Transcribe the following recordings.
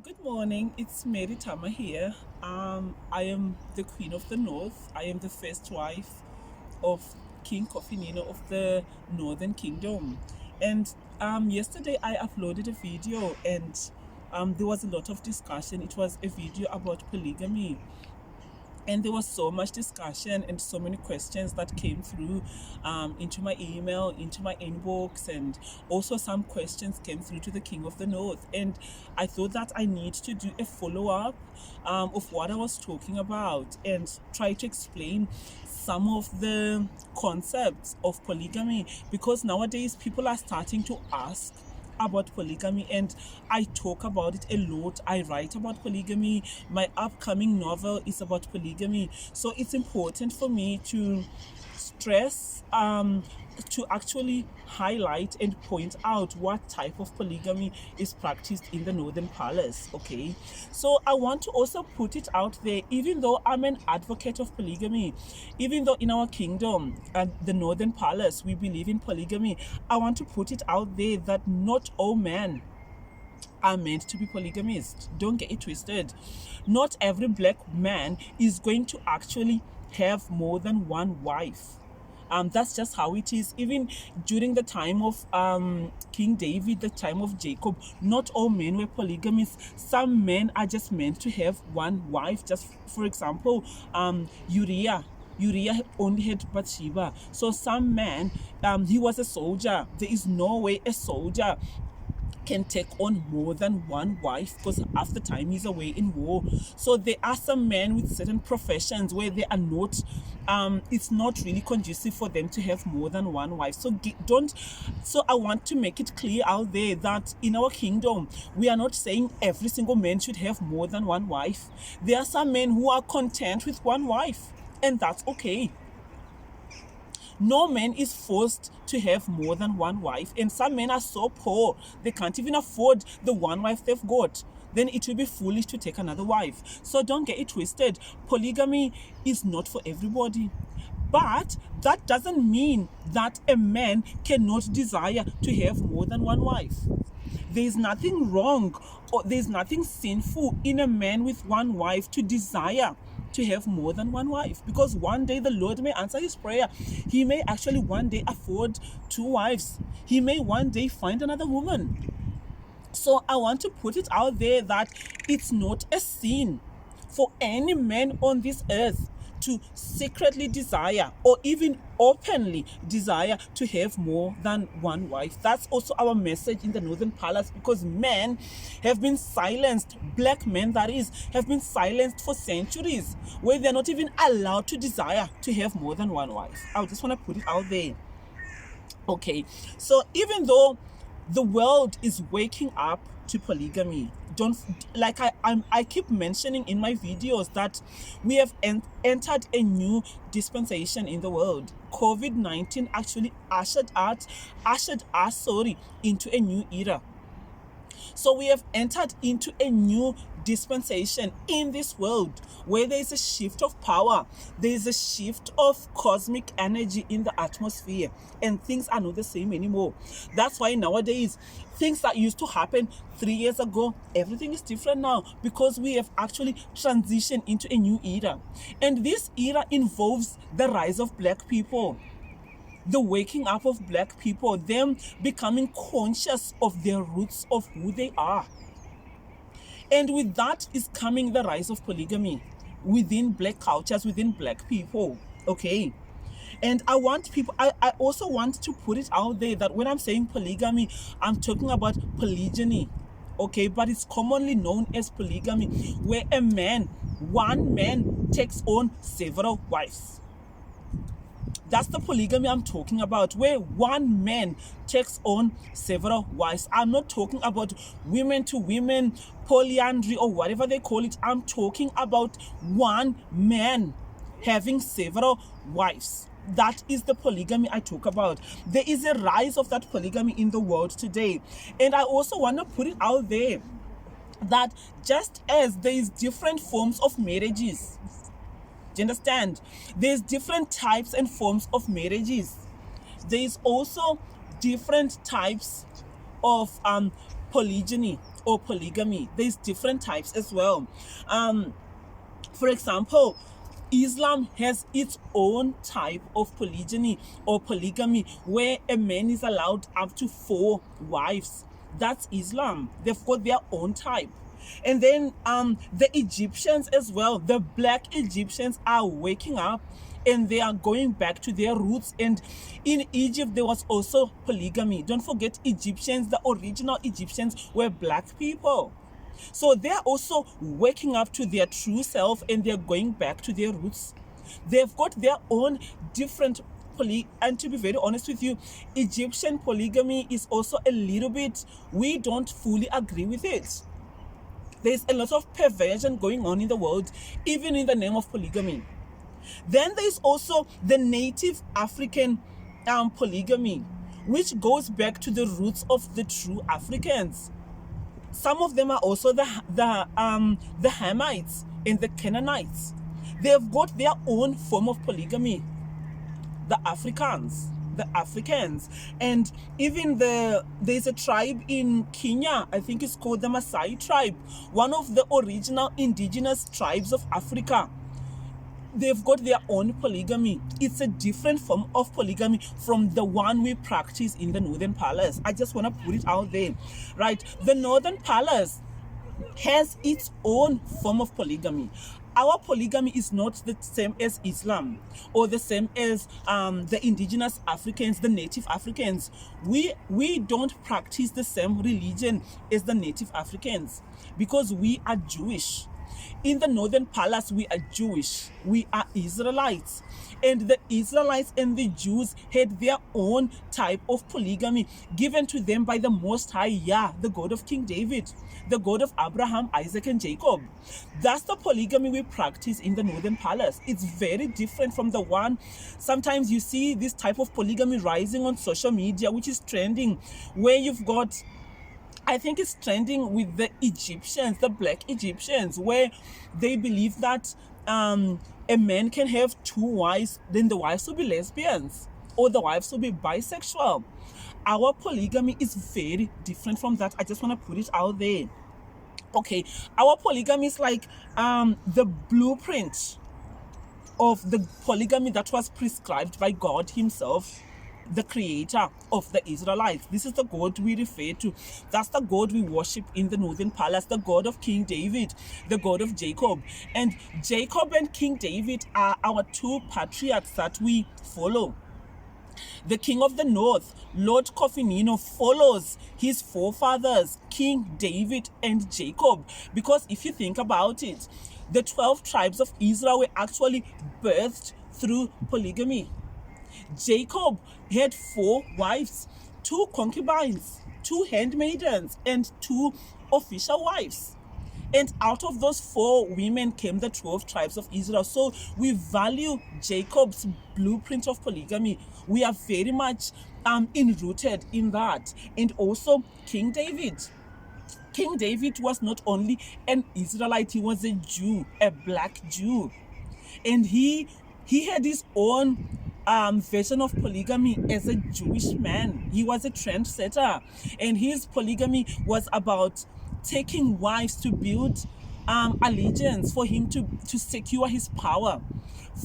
Good morning, it's Mary-Tamar here. I am the Queen of the North. I am the first wife of King Kofinino of the Northern Kingdom. And yesterday I uploaded a video and there was a lot of discussion. It was a video about polygamy, and there was so much discussion and so many questions that came through into my email, into my inbox, and also some questions came through to the King of the North. And I thought that I need to do a follow-up of what I was talking about and try to explain some of the concepts of polygamy, because nowadays people are starting to ask about polygamy, and I talk about it a lot. I write about polygamy. My upcoming novel is about polygamy. So it's important for me to stress, to actually highlight and point out what type of polygamy is practiced in the Northern Palace. Okay, so I want to also put it out there, even though I'm an advocate of polygamy, even though in our kingdom and the Northern Palace we believe in polygamy, I want to put it out there that not all men are meant to be polygamists. Don't get it twisted. Not every black man is going to actually have more than one wife. That's just how it is. Even during the time of King David, the time of Jacob, not all men were polygamists. Some men are just meant to have one wife. Just for example, Uriah only had Bathsheba. So some man, he was a soldier. There is no way a soldier can take on more than one wife, because half the time he's away in war. So there are some men with certain professions where they are not, it's not really conducive for them to have more than one wife. So don't, so I want to make it clear out there that in our kingdom, we are not saying every single man should have more than one wife. There are some men who are content with one wife, and that's okay. No man is forced to have more than one wife, and some men are so poor they can't even afford the one wife they've got. Then it will be foolish to take another wife. So don't get it twisted. Polygamy is not for everybody. But that doesn't mean that a man cannot desire to have more than one wife. There's nothing wrong or there's nothing sinful in a man with one wife to desire to have more than one wife, because one day the Lord may answer his prayer. He may actually one day afford two wives. He may one day find another woman. So I want to put it out there that it's not a sin for any man on this earth to secretly desire or even openly desire to have more than one wife. That's also our message in the Northern Palace, because men have been silenced, black men that is, have been silenced for centuries, where they're not even allowed to desire to have more than one wife. I just want to put it out there. Okay, so even though the world is waking up to polygamy, don't, like I keep mentioning in my videos that we have entered a new dispensation in the world. COVID-19 actually ushered us into a new era. So we have entered into a new dispensation in this world where there is a shift of power, there is a shift of cosmic energy in the atmosphere, and things are not the same anymore. That's why nowadays things that used to happen 3 years ago, everything is different now, because we have actually transitioned into a new era. And this era involves the rise of black people, the waking up of black people, them becoming conscious of their roots of who they are. And with that is coming the rise of polygamy within black cultures, within black people. Okay. And I also want to put it out there that when I'm saying polygamy, I'm talking about polygyny. Okay, but it's commonly known as polygamy, where one man takes on several wives. That's the polygamy I'm talking about, where one man takes on several wives. I'm not talking about women to women, polyandry, or whatever they call it. I'm talking about one man having several wives. That is the polygamy I talk about. There is a rise of that polygamy in the world today. And I also want to put it out there that just as there is different forms of marriages, do you understand? There's different types and forms of marriages. There's also different types of polygyny. or polygamy. There's different types as well. For example, Islam has its own type of polygyny or polygamy, where a man is allowed up to 4 wives. That's Islam. They've got their own type. And then the Egyptians as well, the black Egyptians are waking up and they are going back to their roots. And in Egypt, there was also polygamy. Don't forget, Egyptians, the original Egyptians were black people. So they're also waking up to their true self and they're going back to their roots. They've got their own different and to be very honest with you, Egyptian polygamy is also a little bit, we don't fully agree with it. There's a lot of perversion going on in the world, even in the name of polygamy. Then there's also the native African polygamy, which goes back to the roots of the true Africans. Some of them are also the Hamites and the Canaanites. They've got their own form of polygamy. The Africans, and even there's a tribe in Kenya, I think it's called the Maasai tribe, one of the original indigenous tribes of Africa. They've got their own polygamy. It's a different form of polygamy from the one we practice in the Northern Palace. I just want to put it out there, right? The Northern Palace has its own form of polygamy. Our polygamy is not the same as Islam or the same as the indigenous Africans, the native Africans. We don't practice the same religion as the native Africans because we are Jewish. In the Northern Palace, we are Jewish. We are Israelites. And the Israelites and the Jews had their own type of polygamy given to them by the Most High Yah, the God of King David, the God of Abraham, Isaac, and Jacob. That's the polygamy we practice in the Northern Palace. It's very different from the one. Sometimes you see this type of polygamy rising on social media, which is trending, where you've got, I think it's trending with the Egyptians, the black Egyptians, where they believe that a man can have 2 wives, then the wives will be lesbians or the wives will be bisexual. Our polygamy is very different from that. I just want to put it out there. Okay, our polygamy is like the blueprint of the polygamy that was prescribed by God himself, the creator of the Israelites. This is the God we refer to. That's the God we worship in the Northern Palace, the God of King David, the God of Jacob. And Jacob and King David are our 2 patriarchs that we follow. The king of the north, Lord Kofinino, follows his forefathers, King David and Jacob. Because if you think about it, the 12 tribes of Israel were actually birthed through polygamy. Jacob had 4 wives, 2 concubines, 2 handmaidens, and 2 official wives. And out of those 4 women came the 12 tribes of Israel. So we value Jacob's blueprint of polygamy. We are very much enrooted in that. And also King David. King David was not only an Israelite, he was a Jew, a black Jew. And he had his own version of polygamy as a Jewish man. He was a trendsetter. And his polygamy was about taking wives to build allegiance for him to secure his power.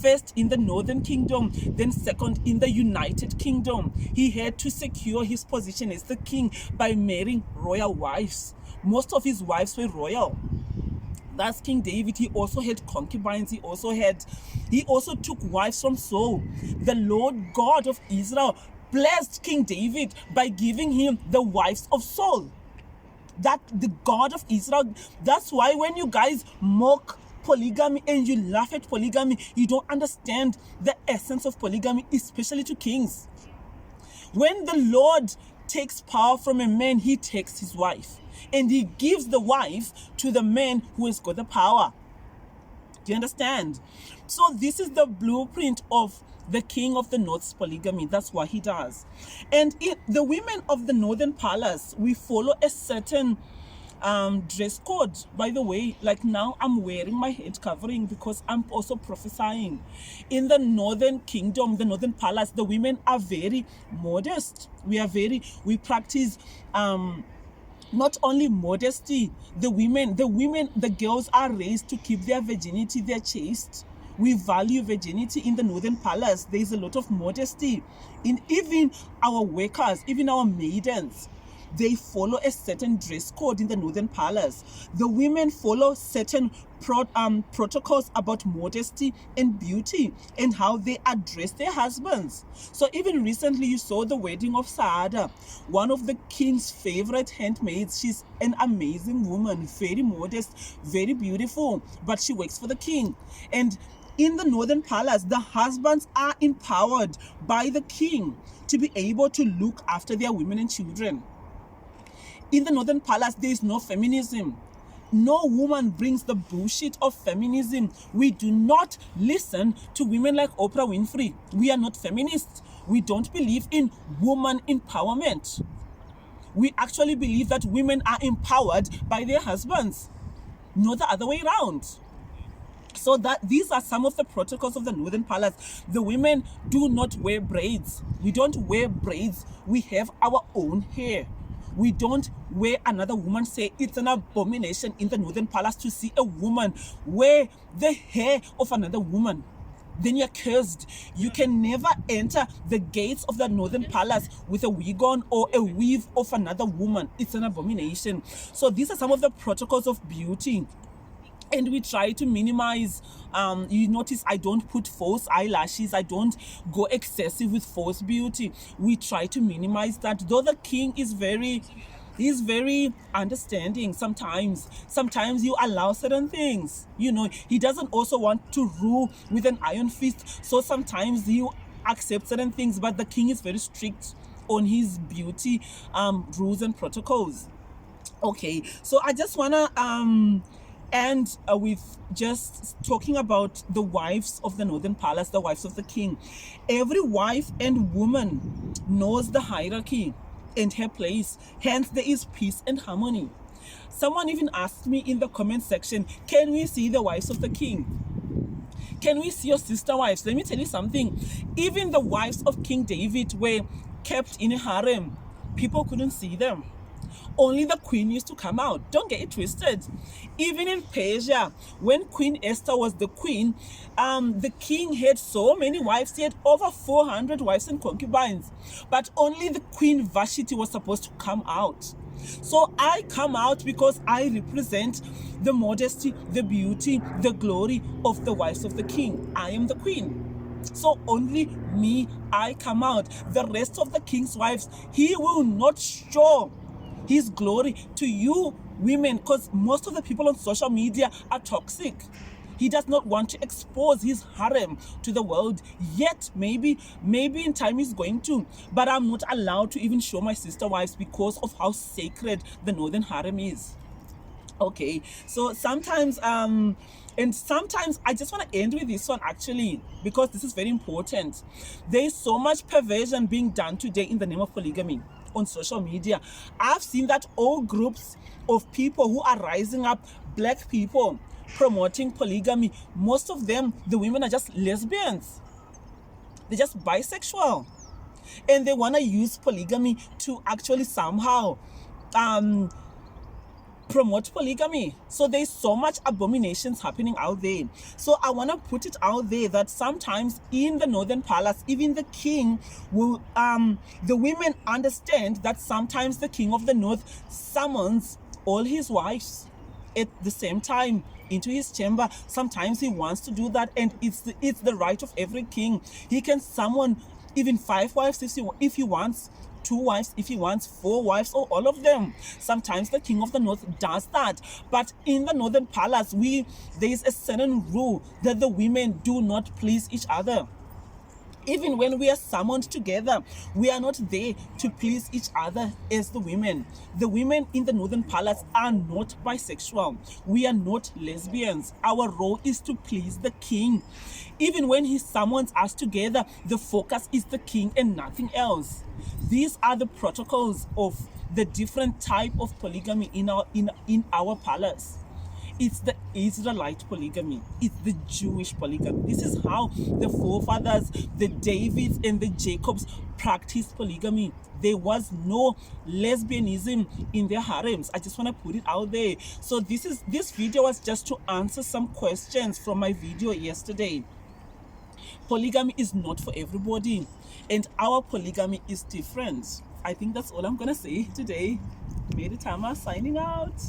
First in the Northern Kingdom, then second in the United Kingdom. He had to secure his position as the king by marrying royal wives. Most of his wives were royal. That's King David. He also had concubines. He also took wives from Saul. The Lord God of Israel blessed King David by giving him the wives of Saul. That the God of Israel, that's why when you guys mock polygamy and you laugh at polygamy, you don't understand the essence of polygamy, especially to kings. When the Lord takes power from a man, he takes his wife and he gives the wife to the man who has got the power. Do you understand? So this is the blueprint of the king of the north's polygamy. That's what he does. And the women of the Northern Palace, we follow a certain dress code. By the way, like now I'm wearing my head covering because I'm also prophesying. In the Northern Kingdom, the Northern Palace, the women are very modest. We practice Not only modesty, the girls are raised to keep their virginity, they're chaste. We value virginity in the Northern Palace. There's a lot of modesty in even our workers, even our maidens. They follow a certain dress code in the Northern Palace. The women follow certain protocols about modesty and beauty and how they address their husbands. So even recently you saw the wedding of Saada, one of the king's favorite handmaids. She's an amazing woman, very modest, very beautiful, but she works for the king. And in the Northern Palace, the husbands are empowered by the king to be able to look after their women and children. In the Northern Palace, there is no feminism. No woman brings the bullshit of feminism. We do not listen to women like Oprah Winfrey. We are not feminists. We don't believe in woman empowerment. We actually believe that women are empowered by their husbands, not the other way around. So that these are some of the protocols of the Northern Palace. The women do not wear braids. We don't wear braids. We have our own hair. We don't wear another woman say. It's an abomination in the Northern Palace to see a woman wear the hair of another woman. Then you're cursed. You can never enter the gates of the Northern Palace with a wig on or a weave of another woman. It's an abomination. So these are some of the protocols of beauty. And we try to minimize, you notice I don't put false eyelashes, I don't go excessive with false beauty. We try to minimize that, though the king is he's very understanding. Sometimes you allow certain things, he doesn't also want to rule with an iron fist, so sometimes you accept certain things, but the king is very strict on his beauty rules and protocols. Okay, so I just wanna and with just talking about the wives of the Northern Palace, the wives of the king. Every wife and woman knows the hierarchy and her place. Hence, there is peace and harmony. Someone even asked me in the comment section, can we see the wives of the king? Can we see your sister wives? Let me tell you something. Even the wives of King David were kept in a harem. People couldn't see them. Only the queen used to come out. Don't get it twisted. Even in Persia, when Queen Esther was the queen, the king had so many wives. He had over 400 wives and concubines. But only the Queen Vashti was supposed to come out. So I come out because I represent the modesty, the beauty, the glory of the wives of the king. I am the queen. So only me, I come out. The rest of the king's wives, he will not show his glory to you women, because most of the people on social media are toxic. He does not want to expose his harem to the world yet. Maybe in time he's going to, but I'm not allowed to even show my sister wives because of how sacred the Northern harem is. Okay, so sometimes and sometimes I just want to end with this one actually, because this is very important. There is so much perversion being done today in the name of polygamy on social media. I've seen that all groups of people who are rising up, black people promoting polygamy, most of them, the women are just lesbians. They're just bisexual. And they want to use polygamy to actually somehow promote polygamy. So there's so much abominations happening out there. So I want to put it out there that sometimes in the Northern Palace, even the king will, the women understand that sometimes the king of the north summons all his wives at the same time into his chamber. Sometimes he wants to do that, and it's the right of every king. He can summon even 5 wives if he wants, 2 wives if he wants, 4 wives, or all of them. Sometimes the king of the north does that. But in the Northern Palace, there is a certain rule that the women do not please each other. Even when we are summoned together, we are not there to please each other as the women. The women in the Northern Palace are not bisexual. We are not lesbians. Our role is to please the king. Even when he summons us together, the focus is the king and nothing else. These are the protocols of the different type of polygamy in our palace. It's the Israelite polygamy. It's the Jewish polygamy. This is how the forefathers, the Davids and the Jacobs, practiced polygamy. There was no lesbianism in their harems. I just want to put it out there. So this video was just to answer some questions from my video yesterday. Polygamy is not for everybody, and our polygamy is different. I think that's all I'm gonna say today. Mary-Tamar signing out.